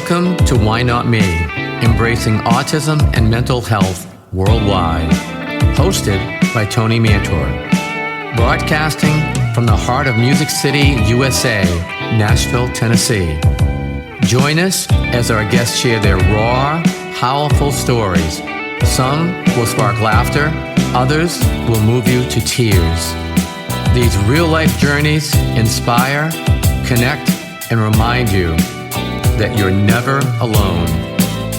Welcome to Why Not Me? Embracing Autism and Mental Health Worldwide. Hosted by Tony Mantor. Broadcasting from the heart of Music City, USA, Nashville, Tennessee. Join us as our guests share their raw, powerful stories. Some will spark laughter, others will move you to tears. These real-life journeys inspire, connect, and remind you that you're never alone.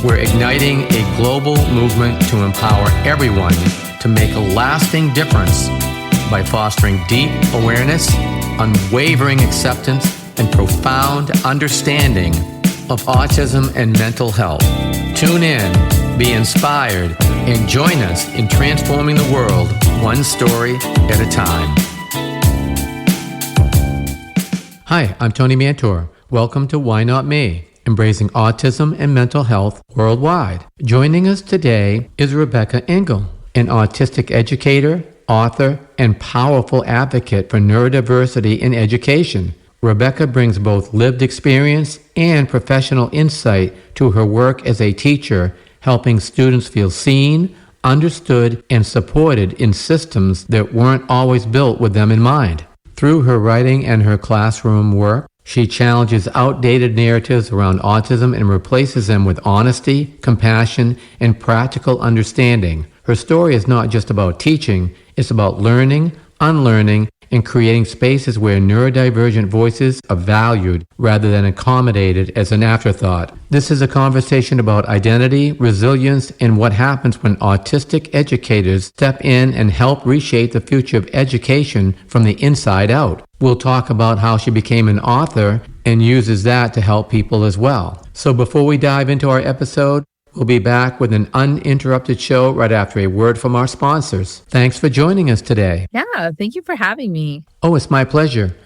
We're igniting a global movement to empower everyone to make a lasting difference by fostering deep awareness, unwavering acceptance, and profound understanding of autism and mental health. Tune in, be inspired, and join us in transforming the world one story at a time. Hi, I'm Tony Mantor. Welcome to Why Not Me? Embracing Autism and Mental Health Worldwide. Joining us today is Rebecca Engle, an autistic educator, author, and powerful advocate for neurodiversity in education. Rebecca brings both lived experience and professional insight to her work as a teacher, helping students feel seen, understood, and supported in systems that weren't always built with them in mind. Through her writing and her classroom work, she challenges outdated narratives around autism and replaces them with honesty, compassion, and practical understanding. Her story is not just about teaching, it's about learning, unlearning, and creating spaces where neurodivergent voices are valued rather than accommodated as an afterthought. This is a conversation about identity, resilience, and what happens when autistic educators step in and help reshape the future of education from the inside out. We'll talk about how she became an author and uses that to help people as well. So before we dive into our episode, we'll be back with an uninterrupted show right after a word from our sponsors. Thanks for joining us today. Yeah, thank you for having me. Oh, it's my pleasure.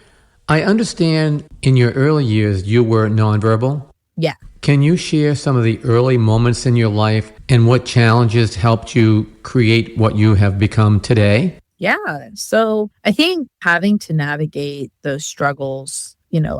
I understand in your early years you were nonverbal. Yeah. Can you share some of the early moments in your life and what challenges helped you create what you have become today? Yeah. So I think having to navigate those struggles,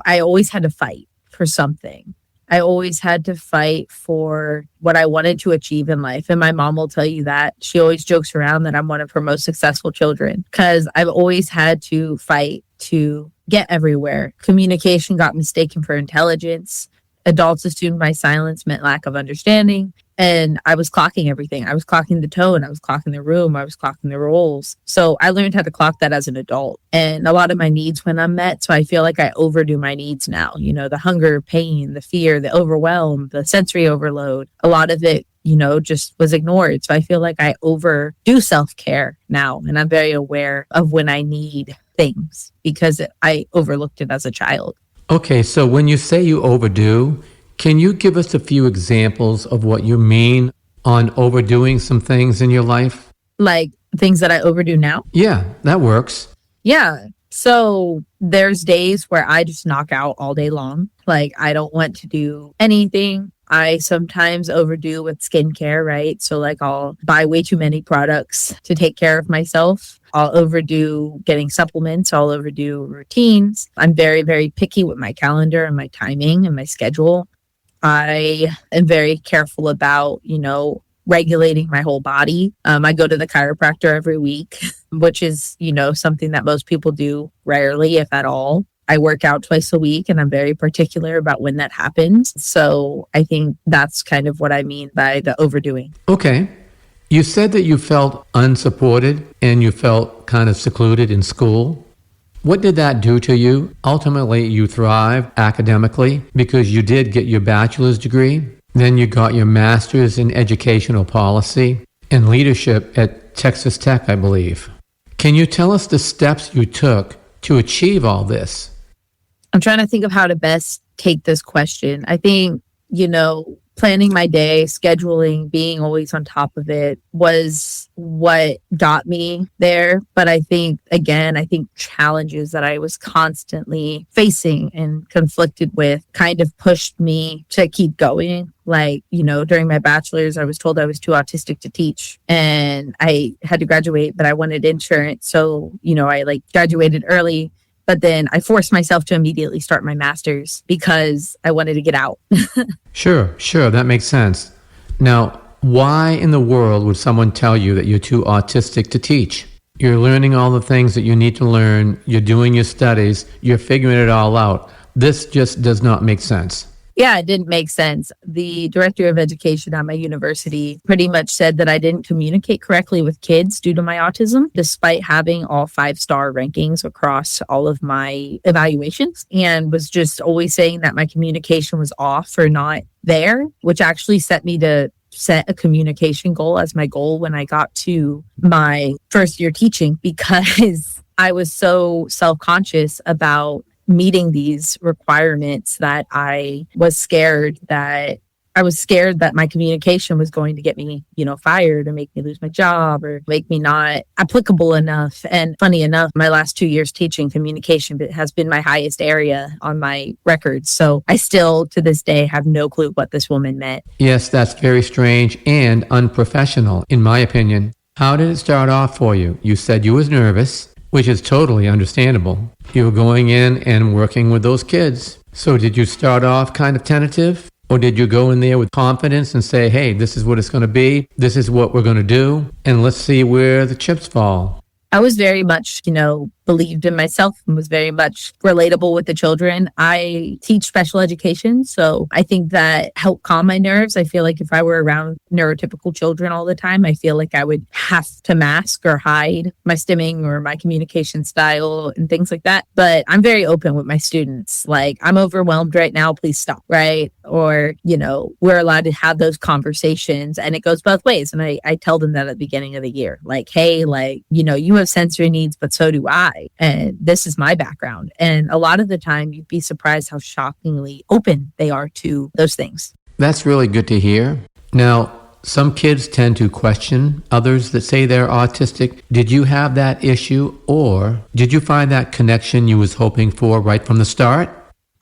I always had to fight for something. I always had to fight for what I wanted to achieve in life. And my mom will tell you that. She always jokes around that I'm one of her most successful children because I've always had to fight to get everywhere. Communication got mistaken for intelligence. Adults assumed my silence meant lack of understanding. And I was clocking everything. I was clocking the tone. I was clocking the room. I was clocking the roles. So I learned how to clock that as an adult. And a lot of my needs went unmet. So I feel like I overdo my needs now. The hunger, pain, the fear, the overwhelm, the sensory overload. A lot of it, just was ignored. So I feel like I overdo self-care now. And I'm very aware of when I need things because I overlooked it as a child. Okay, so when you say you overdo, can you give us a few examples of what you mean on overdoing some things in your life? Like things that I overdo now? Yeah, that works. Yeah. So there's days where I just knock out all day long. Like I don't want to do anything. I sometimes overdo with skincare, right? So like I'll buy way too many products to take care of myself. I'll overdo getting supplements. I'll overdo routines. I'm very, very picky with my calendar and my timing and my schedule. I am very careful about, regulating my whole body. I go to the chiropractor every week, which is, something that most people do rarely, if at all. I work out twice a week and I'm very particular about when that happens. So I think that's kind of what I mean by the overdoing. Okay. You said that you felt unsupported and you felt kind of secluded in school. What did that do to you? Ultimately, you thrived academically because you did get your bachelor's degree. Then you got your master's in educational policy and leadership at Texas Tech, I believe. Can you tell us the steps you took to achieve all this? I'm trying to think of how to best take this question. I think, planning my day, scheduling, being always on top of it was what got me there. But I think challenges that I was constantly facing and conflicted with kind of pushed me to keep going. Like, during my bachelor's, I was told I was too autistic to teach and I had to graduate, but I wanted insurance. So, I graduated early, But then I forced myself to immediately start my master's because I wanted to get out. Sure, that makes sense. Now, why in the world would someone tell you that you're too autistic to teach? You're learning all the things that you need to learn, you're doing your studies, you're figuring it all out. This just does not make sense. Yeah, it didn't make sense. The director of education at my university pretty much said that I didn't communicate correctly with kids due to my autism, despite having all 5-star rankings across all of my evaluations, and was just always saying that my communication was off or not there, which actually set me to set a communication goal as my goal when I got to my first year teaching, because I was so self-conscious about meeting these requirements that I was scared that my communication was going to get me, fired or make me lose my job or make me not applicable enough. And funny enough, my last 2 years teaching, communication has been my highest area on my records. So I still, to this day, have no clue what this woman meant. Yes, that's very strange and unprofessional, in my opinion. How did it start off for you? You said you was nervous, which is totally understandable. You were going in and working with those kids. So did you start off kind of tentative? Or did you go in there with confidence and say, hey, this is what it's going to be, this is what we're going to do, and let's see where the chips fall? I was very much, believed in myself and was very much relatable with the children. I teach special education, so I think that helped calm my nerves. I feel like if I were around neurotypical children all the time, I feel like I would have to mask or hide my stimming or my communication style and things like that. But I'm very open with my students. Like, I'm overwhelmed right now, please stop, right? Or, we're allowed to have those conversations, and it goes both ways. And I tell them that at the beginning of the year, like, hey, you have sensory needs, but so do I. And this is my background. And a lot of the time, you'd be surprised how shockingly open they are to those things. That's really good to hear. Now, some kids tend to question others that say they're autistic. Did you have that issue, or did you find that connection you was hoping for right from the start?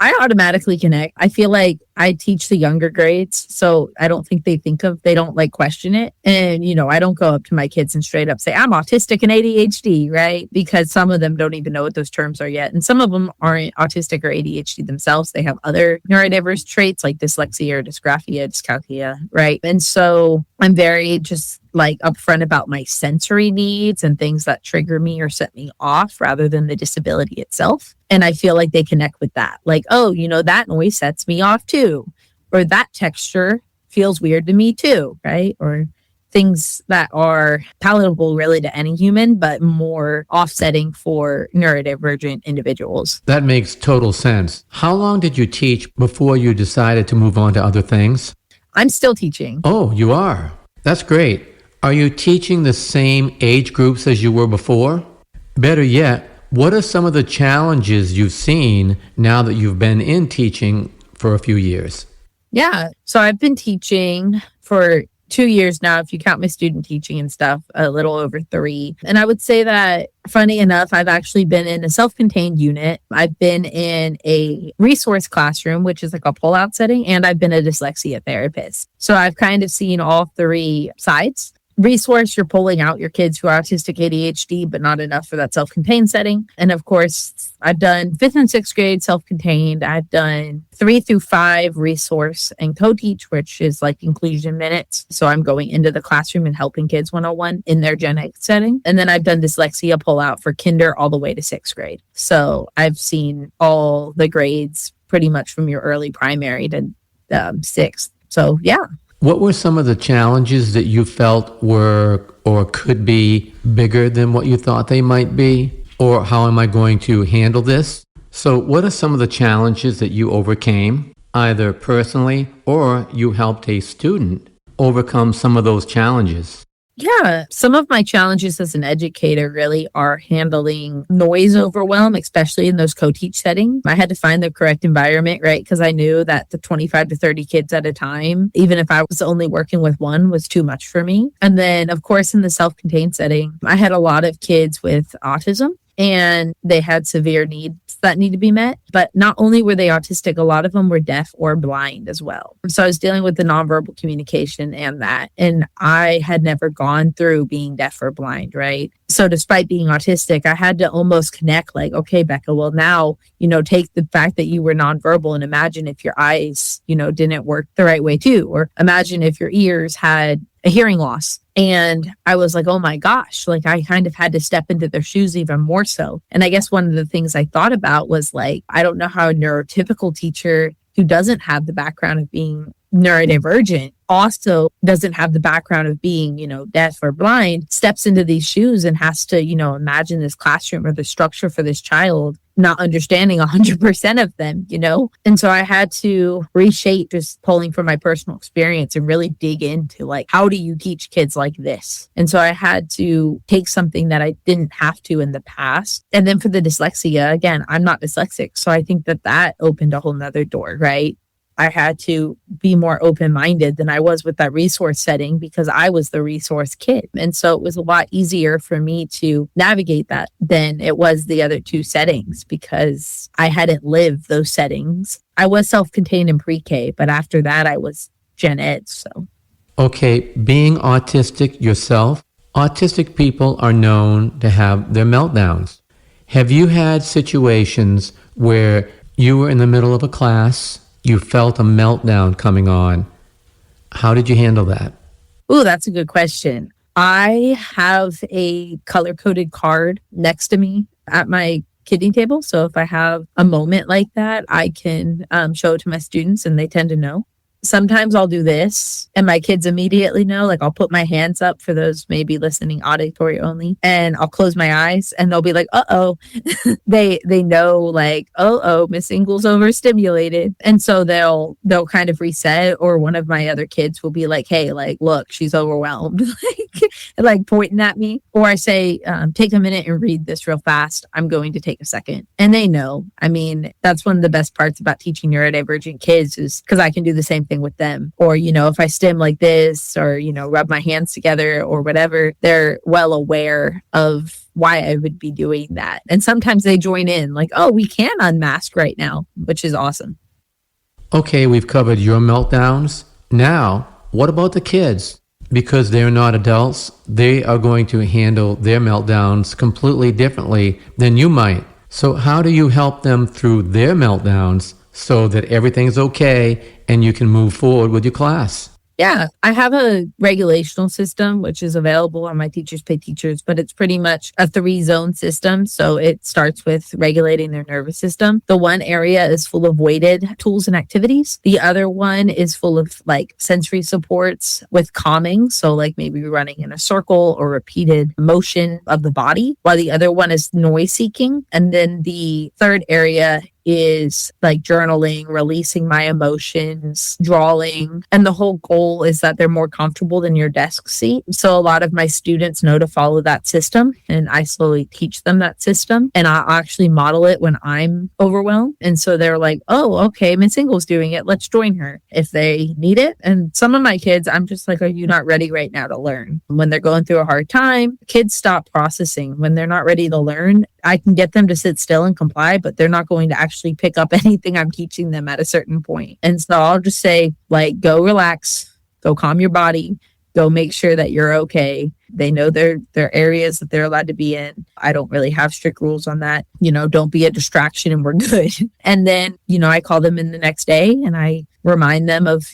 I automatically connect. I feel like I teach the younger grades, so I don't think they don't question it. And, I don't go up to my kids and straight up say, I'm autistic and ADHD, right? Because some of them don't even know what those terms are yet. And some of them aren't autistic or ADHD themselves. They have other neurodiverse traits like dyslexia or dyscalculia, right? And so I'm very just upfront about my sensory needs and things that trigger me or set me off rather than the disability itself. And I feel like they connect with that. Like, oh, that noise sets me off too. Or that texture feels weird to me too, right? Or things that are palatable really to any human, but more offsetting for neurodivergent individuals. That makes total sense. How long did you teach before you decided to move on to other things? I'm still teaching. Oh, you are? That's great. Are you teaching the same age groups as you were before? Better yet, what are some of the challenges you've seen now that you've been in teaching for a few years? Yeah. So I've been teaching for 2 years now, if you count my student teaching and stuff, a little over 3. And I would say that, funny enough, I've actually been in a self-contained unit. I've been in a resource classroom, which is like a pull-out setting, and I've been a dyslexia therapist. So I've kind of seen all 3 sides. Resource, you're pulling out your kids who are autistic ADHD, but not enough for that self-contained setting. And of course, I've done 5th and 6th grade self-contained. I've done 3 through 5 resource and co-teach, which is like inclusion minutes. So I'm going into the classroom and helping kids one-on-one in their gen ed setting. And then I've done dyslexia pull-out for kinder all the way to 6th grade. So I've seen all the grades pretty much from your early primary to 6th. So yeah. What were some of the challenges that you felt were or could be bigger than what you thought they might be? Or how am I going to handle this? So what are some of the challenges that you overcame, either personally or you helped a student overcome some of those challenges? Yeah, some of my challenges as an educator really are handling noise overwhelm, especially in those co-teach settings. I had to find the correct environment, right? Because I knew that the 25 to 30 kids at a time, even if I was only working with one, was too much for me. And then, of course, in the self-contained setting, I had a lot of kids with autism, and they had severe needs that need to be met. But not only were they autistic, a lot of them were deaf or blind as well. So I was dealing with the nonverbal communication and that. And I had never gone through being deaf or blind, right? So despite being autistic, I had to almost connect like, okay, Becca, well now, take the fact that you were nonverbal and imagine if your eyes, didn't work the right way too. Or imagine if your ears had a hearing loss. And I was like, oh my gosh, like I kind of had to step into their shoes even more so. And I guess one of the things I thought about was like, I don't know how a neurotypical teacher who doesn't have the background of being neurodivergent also doesn't have the background of being, deaf or blind, steps into these shoes and has to, imagine this classroom or the structure for this child, not understanding 100% of them, And so I had to reshape, just pulling from my personal experience and really dig into like, how do you teach kids like this? And so I had to take something that I didn't have to in the past. And then for the dyslexia, again, I'm not dyslexic. So I think that opened a whole nother door, right? I had to be more open-minded than I was with that resource setting because I was the resource kid. And so it was a lot easier for me to navigate that than it was the other two settings because I hadn't lived those settings. I was self-contained in pre-K, but after that I was gen ed. So, okay, being autistic yourself, autistic people are known to have their meltdowns. Have you had situations where you were in the middle of a class, you felt a meltdown coming on? How did you handle that? Oh, that's a good question. I have a color-coded card next to me at my kiddie table. So if I have a moment like that, I can show it to my students and they tend to know. Sometimes I'll do this and my kids immediately know, like I'll put my hands up for those maybe listening auditory only and I'll close my eyes and they'll be like, uh-oh. they know like, oh, Miss Engle's overstimulated. And so they'll kind of reset, or one of my other kids will be like, hey, like, look, she's overwhelmed, like pointing at me. Or I say, take a minute and read this real fast. I'm going to take a second. And they know. I mean, that's one of the best parts about teaching neurodivergent kids is because I can do the same thing with them. Or, if I stim like this or, rub my hands together or whatever, they're well aware of why I would be doing that. And sometimes they join in like, oh, we can unmask right now, which is awesome. Okay, we've covered your meltdowns. Now, what about the kids? Because they're not adults, they are going to handle their meltdowns completely differently than you might. So how do you help them through their meltdowns so that everything's okay and you can move forward with your class? Yeah, I have a regulational system, which is available on my Teachers Pay Teachers, but it's pretty much a 3-zone system. So it starts with regulating their nervous system. The one area is full of weighted tools and activities. The other one is full of like sensory supports with calming. So like maybe running in a circle or repeated motion of the body, while the other one is noise seeking. And then the third area is like journaling, releasing my emotions, drawing. And the whole goal is that they're more comfortable than your desk seat. So a lot of my students know to follow that system and I slowly teach them that system. And I actually model it when I'm overwhelmed. And so they're like, oh, okay, Miss Engle's doing it. Let's join her if they need it. And some of my kids, I'm just like, are you not ready right now to learn? When they're going through a hard time, kids stop processing. When they're not ready to learn, I can get them to sit still and comply, but they're not going to actually pick up anything I'm teaching them at a certain point. And so I'll just say, like, go relax, go calm your body, go make sure that you're okay. They know their areas that they're allowed to be in. I don't really have strict rules on that. Don't be a distraction and we're good. And then, I call them in the next day and I remind them of,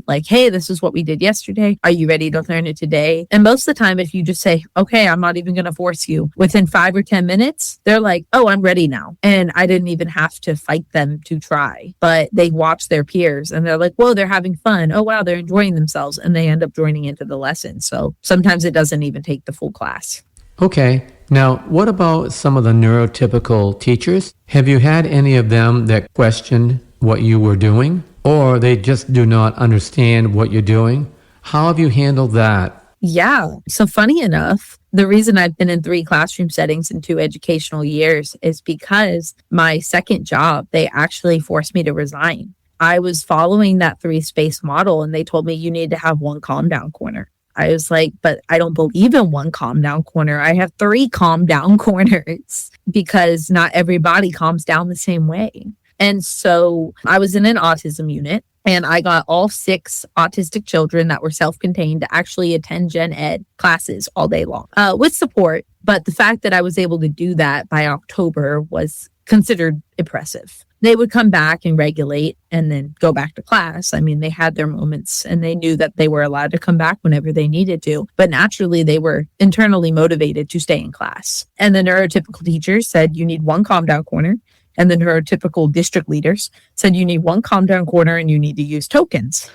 like, hey, this is what we did yesterday. Are you ready to learn it today? And most of the time, if you just say, okay, I'm not even going to force you, within 5 or 10 minutes, they're like, oh, I'm ready now. And I didn't even have to fight them to try, but they watch their peers and they're like, whoa, they're having fun. Oh, wow, they're enjoying themselves. And they end up joining into the lesson. So sometimes it doesn't even take the full class. Okay. Now, what about some of the neurotypical teachers? Have you had any of them that questioned what you were doing? Or they just do not understand what you're doing? How have you handled that? Yeah. So funny enough, the reason I've been in 3 classroom settings in 2 educational years is because my second job, they actually forced me to resign. I was following that 3-space model and they told me you need to have one calm down corner. I was like, but I don't believe in one calm down corner. I have 3 calm down corners because not everybody calms down the same way. And so I was in an autism unit, and I got all 6 autistic children that were self-contained to actually attend gen ed classes all day long with support. But the fact that I was able to do that by October was considered impressive. They would come back and regulate and then go back to class. I mean, they had their moments and they knew that they were allowed to come back whenever they needed to. But naturally, they were internally motivated to stay in class. And the neurotypical teachers said, you need one calm down corner. And the neurotypical district leaders said, you need one calm down corner and you need to use tokens.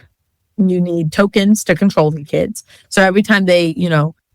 You need tokens to control the kids. So every time they,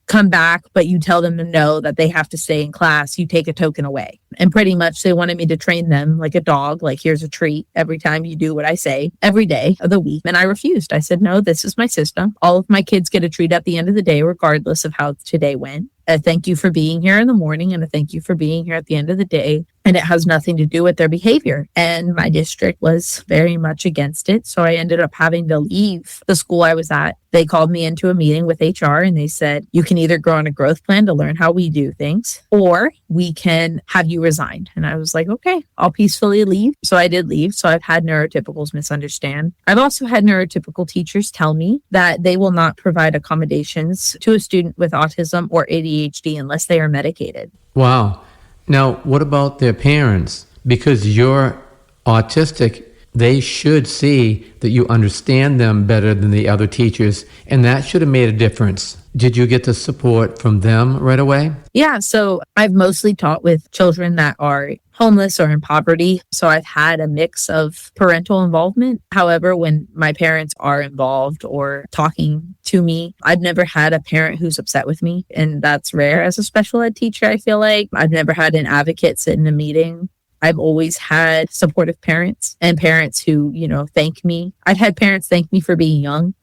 come back, but you tell them to know that they have to stay in class, you take a token away. And pretty much they wanted me to train them like a dog, like here's a treat every time you do what I say every day of the week. And I refused. I said, no, this is my system. All of my kids get a treat at the end of the day, regardless of how today went. A thank you for being here in the morning and a thank you for being here at the end of the day. And it has nothing to do with their behavior. And my district was very much against it. So I ended up having to leave the school I was at. They called me into a meeting with HR and they said, you can either go on a growth plan to learn how we do things, or we can have you resign. And I was like, okay, I'll peacefully leave. So I did leave. So I've had neurotypicals misunderstand. I've also had neurotypical teachers tell me that they will not provide accommodations to a student with autism or ADHD unless they are medicated. Wow. Now, what about their parents? Because you're autistic, they should see that you understand them better than the other teachers, and that should have made a difference. Did you get the support from them right away? Yeah, so I've mostly taught with children that are homeless or in poverty. So I've had a mix of parental involvement. However, when my parents are involved or talking to me, I've never had a parent who's upset with me. And that's rare as a special ed teacher, I feel like. I've never had an advocate sit in a meeting. I've always had supportive parents and parents who, thank me. I've had parents thank me for being young,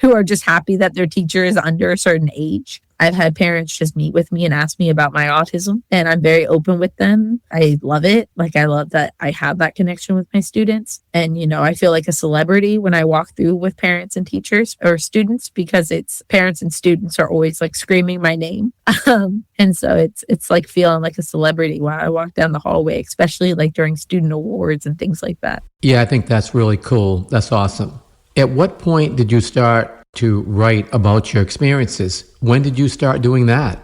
who are just happy that their teacher is under a certain age. I've had parents just meet with me and ask me about my autism, and I'm very open with them. I love it. I love that I have that connection with my students. And, I feel like a celebrity when I walk through with parents and teachers or students, because it's parents and students are always screaming my name. And so it's like feeling like a celebrity while I walk down the hallway, especially during student awards and things like that. Yeah, I think that's really cool. That's awesome. At what point did you start to write about your experiences? When did you start doing that?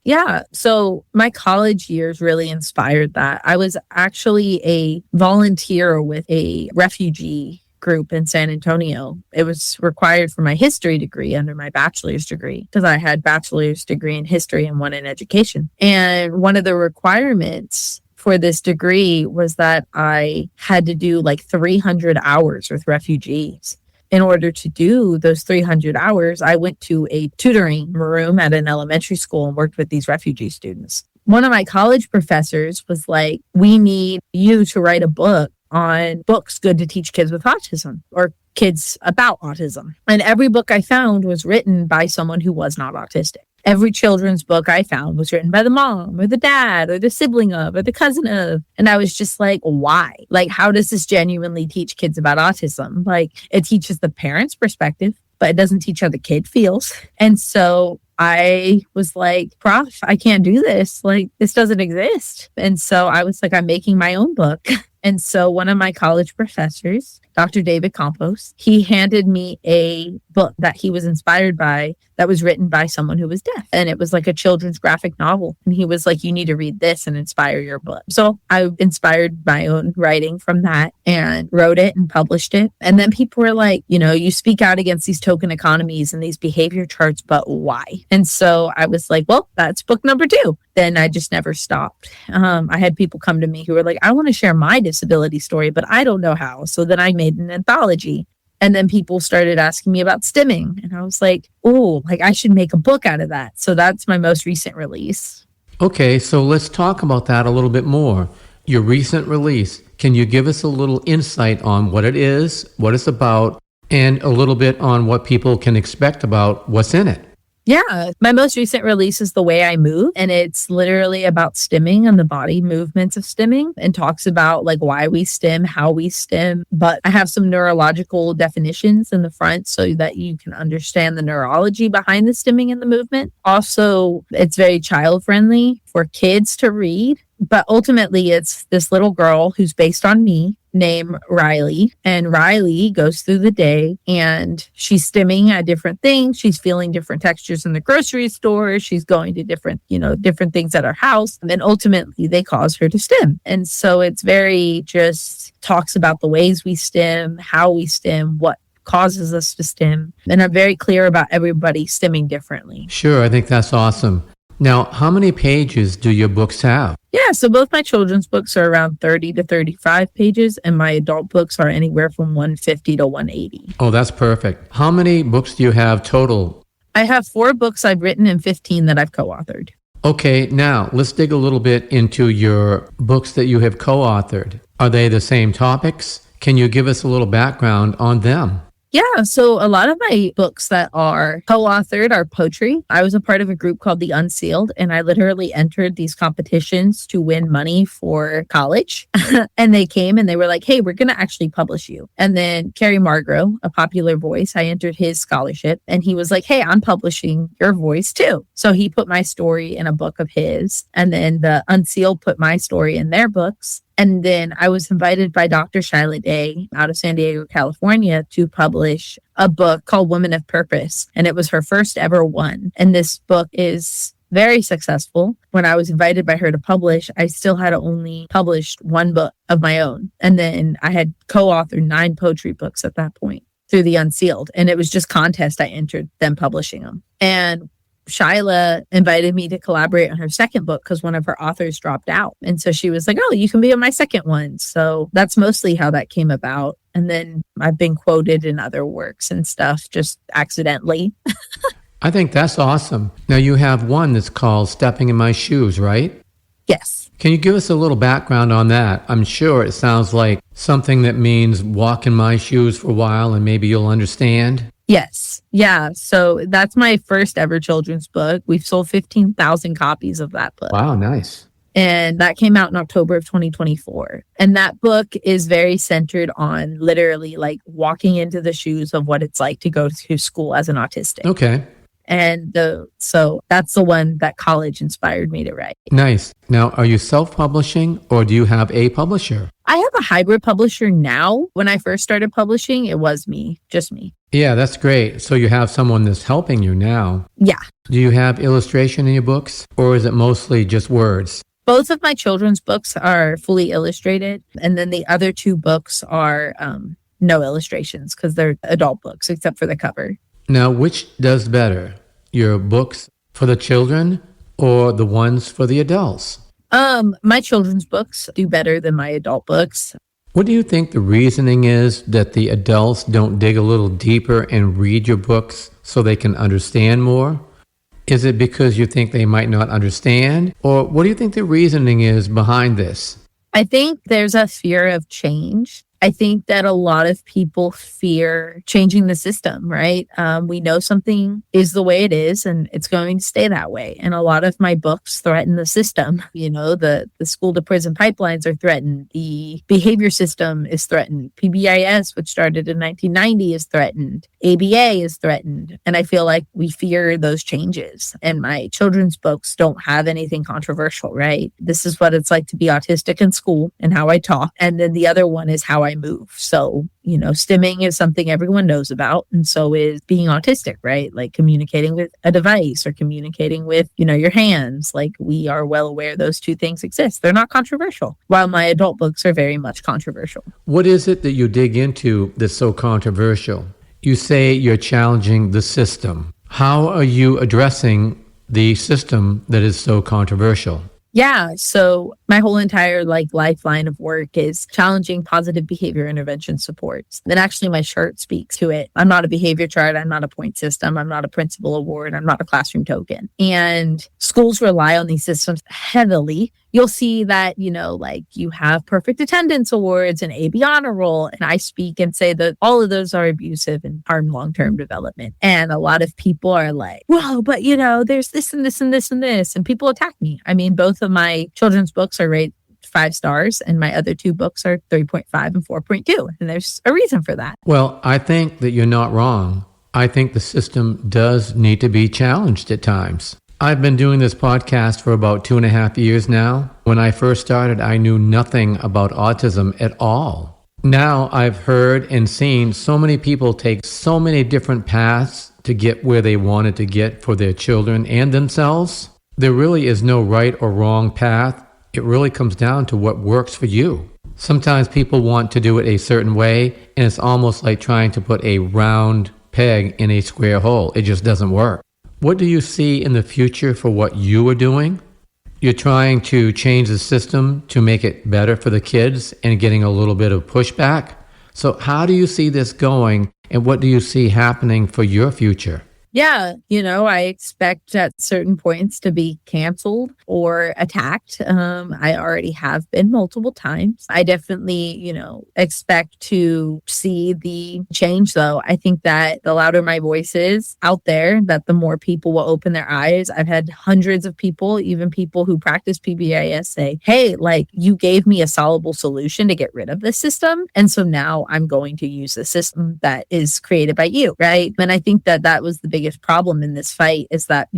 Yeah, so my college years really inspired that. I was actually a volunteer with a refugee group in San Antonio. It was required for my history degree under my bachelor's degree, because I had bachelor's degree in history and one in education. And one of the requirements for this degree was that I had to do 300 hours with refugees. In order to do those 300 hours, I went to a tutoring room at an elementary school and worked with these refugee students. One of my college professors was like, we need you to write a book on books good to teach kids with autism or kids about autism. And every book I found was written by someone who was not autistic. Every children's book I found was written by the mom or the dad or the sibling of or the cousin of. And I was just like, why? How does this genuinely teach kids about autism? It teaches the parent's perspective, but it doesn't teach how the kid feels. And so I was like, Prof, I can't do this. This doesn't exist. And so I was like, I'm making my own book. And so one of my college professors, Dr. David Campos, he handed me a book that he was inspired by that was written by someone who was deaf. And it was a children's graphic novel. And he was like, you need to read this and inspire your book. So I inspired my own writing from that and wrote it and published it. And then people were like, you speak out against these token economies and these behavior charts, but why? And so I was like, well, that's book number 2. Then I just never stopped. I had people come to me who were like, I want to share my disability story, but I don't know how. So then I made an anthology. And then people started asking me about stimming. And I was like, I should make a book out of that. So that's my most recent release. Okay, so let's talk about that a little bit more. Your recent release, can you give us a little insight on what it is, what it's about, and a little bit on what people can expect about what's in it? Yeah, my most recent release is The Way I Move, and it's literally about stimming and the body movements of stimming, and talks about like why we stim, how we stim. But I have some neurological definitions in the front so that you can understand the neurology behind the stimming and the movement. Also, it's very child friendly for kids to read. But ultimately, it's this little girl who's based on me named Riley. And Riley goes through the day and she's stimming at different things. She's feeling different textures in the grocery store. She's going to different things at her house. And then ultimately, they cause her to stim. And so it's very just talks about the ways we stim, how we stim, what causes us to stim. And I'm very clear about everybody stimming differently. Sure, I think that's awesome. Now, how many pages do your books have? Yeah, so both my children's books are around 30 to 35 pages, and my adult books are anywhere from 150 to 180. Oh, that's perfect. How many books do you have total? I have 4 books I've written and 15 that I've co-authored. Okay, now let's dig a little bit into your books that you have co-authored. Are they the same topics? Can you give us a little background on them? Yeah, so a lot of my books that are co-authored are poetry. I was a part of a group called The Unsealed, and I literally entered these competitions to win money for college. And they came and they were like, hey, we're going to actually publish you. And then Kerry Margro, a popular voice, I entered his scholarship, and he was like, hey, I'm publishing your voice too. So he put my story in a book of his, and then The Unsealed put my story in their books. And then I was invited by Dr. Shyla Day out of San Diego, California, to publish a book called Women of Purpose. And it was her first ever one. And this book is very successful. When I was invited by her to publish, I still had only published one book of my own. And then I had co-authored 9 poetry books at that point through The Unsealed. And it was just contest I entered, them publishing them. And Shyla invited me to collaborate on her second book because one of her authors dropped out. And so she was like, oh, you can be on my second one. So that's mostly how that came about. And then I've been quoted in other works and stuff just accidentally. I think that's awesome. Now you have one that's called Stepping in My Shoes, right? Yes. Can you give us a little background on that? I'm sure it sounds like something that means walk in my shoes for a while and maybe you'll understand. Yes. Yeah. So that's my first ever children's book. We've sold 15,000 copies of that book. Wow, nice. And that came out in October of 2024. And that book is very centered on literally like walking into the shoes of what it's like to go to school as an autistic. Okay. And so that's the one that college inspired me to write. Nice. Now, are you self-publishing or do you have a publisher? I have a hybrid publisher now. When I first started publishing, it was me, just me. Yeah, that's great. So you have someone that's helping you now. Yeah. Do you have illustration in your books or is it mostly just words? Both of my children's books are fully illustrated. And then the other 2 books are no illustrations because they're adult books except for the cover. Now, which does better? Your books for the children or the ones for the adults? My children's books do better than my adult books. What do you think the reasoning is that the adults don't dig a little deeper and read your books so they can understand more? Is it because you think they might not understand? Or what do you think the reasoning is behind this? I think there's a fear of change. I think that a lot of people fear changing the system, right? We know something is the way it is and it's going to stay that way. And a lot of my books threaten the system. You know, the school to prison pipelines are threatened. The behavior system is threatened. PBIS, which started in 1990, is threatened. ABA is threatened. And I feel like we fear those changes. And my children's books don't have anything controversial, right? This is what it's like to be autistic in school and how I talk. And then the other one is how I move. So, you know, stimming is something everyone knows about. And so is being autistic, right? Like communicating with a device or communicating with, you know, your hands. Like we are well aware those 2 things exist. They're not controversial, while my adult books are very much controversial. What is it that you dig into that's so controversial? You say you're challenging the system. How are you addressing the system that is so controversial? Yeah. So my whole entire lifeline of work is challenging positive behavior intervention supports. Then actually my shirt speaks to it. I'm not a behavior chart. I'm not a point system. I'm not a principal award. I'm not a classroom token. And schools rely on these systems heavily you'll see that, like you have perfect attendance awards and AB honor roll. And I speak and say that all of those are abusive and harm long-term development. And a lot of people are like, whoa, but there's this and this and this and this. And people attack me. I mean, both of my children's books are rated 5 stars and my other 2 books are 3.5 and 4.2. And there's a reason for that. Well, I think that you're not wrong. I think the system does need to be challenged at times. I've been doing this podcast for about 2.5 years now. When I first started, I knew nothing about autism at all. Now I've heard and seen so many people take so many different paths to get where they wanted to get for their children and themselves. There really is no right or wrong path. It really comes down to what works for you. Sometimes people want to do it a certain way, and it's almost like trying to put a round peg in a square hole. It just doesn't work. What do you see in the future for what you are doing? You're trying to change the system to make it better for the kids and getting a little bit of pushback. So how do you see this going, and what do you see happening for your future? Yeah, I expect at certain points to be canceled or attacked. I already have been multiple times. I definitely, expect to see the change, though. I think that the louder my voice is out there, that the more people will open their eyes. I've had hundreds of people, even people who practice PBIS, say, hey, like you gave me a solvable solution to get rid of this system. And so now I'm going to use the system that is created by you, right? And I think that was the biggest problem in this fight is that,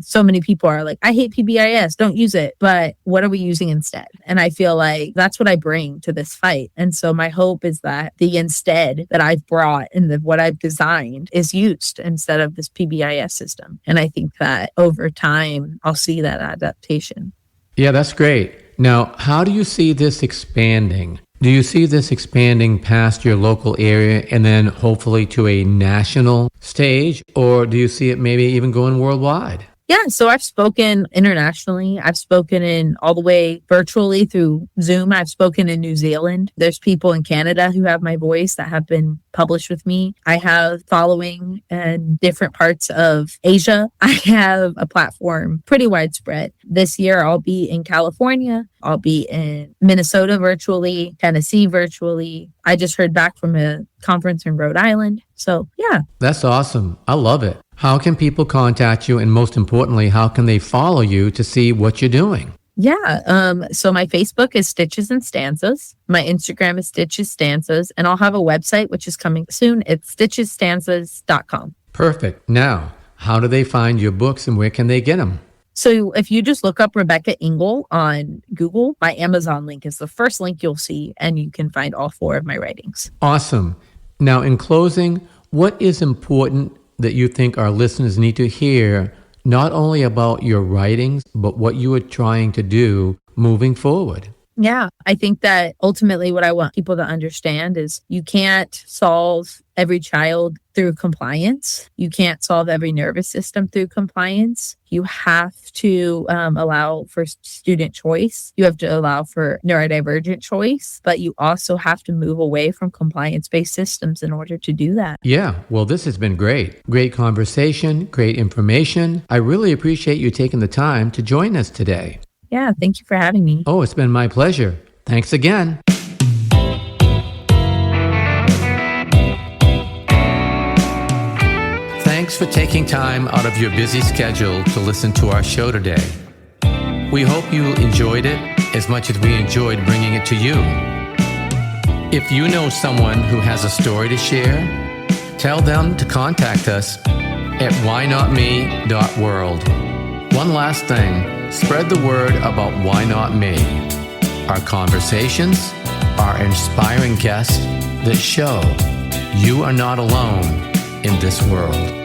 so many people are like, I hate PBIS, don't use it. But what are we using instead? And I feel like that's what I bring to this fight. And so my hope is that the instead that I've brought and what I've designed is used instead of this PBIS system. And I think that over time, I'll see that adaptation. Yeah, that's great. Now, how do you see this expanding? Do you see this expanding past your local area and then hopefully to a national stage? Or do you see it maybe even going worldwide? Yeah, so I've spoken internationally. I've spoken in all the way virtually through Zoom. I've spoken in New Zealand. There's people in Canada who have my voice that have been published with me. I have following in different parts of Asia. I have a platform pretty widespread. This year, I'll be in California. I'll be in Minnesota virtually, Tennessee virtually. I just heard back from a conference in Rhode Island. So, yeah. That's awesome. I love it. How can people contact you? And most importantly, how can they follow you to see what you're doing? Yeah. So my Facebook is Stitches and Stanzas. My Instagram is Stitches Stanzas. And I'll have a website, which is coming soon. It's stitchesstanzas.com. Perfect. Now, how do they find your books and where can they get them? So if you just look up Rebecca Engle on Google, my Amazon link is the first link you'll see, and you can find all 4 of my writings. Awesome. Now, in closing, what is important that you think our listeners need to hear, not only about your writings, but what you are trying to do moving forward? Yeah, I think that ultimately what I want people to understand is you can't solve every child through compliance. You can't solve every nervous system through compliance. You have to allow for student choice. You have to allow for neurodivergent choice, but you also have to move away from compliance-based systems in order to do that. Yeah, well, this has been great. Great conversation, great information. I really appreciate you taking the time to join us today. Yeah, thank you for having me. Oh, it's been my pleasure. Thanks again. Thanks for taking time out of your busy schedule to listen to our show today. We hope you enjoyed it as much as we enjoyed bringing it to you. If you know someone who has a story to share, tell them to contact us at whynotme.world. One last thing. Spread the word about Why Not Me, our conversations, our inspiring guests that show you are not alone in this world.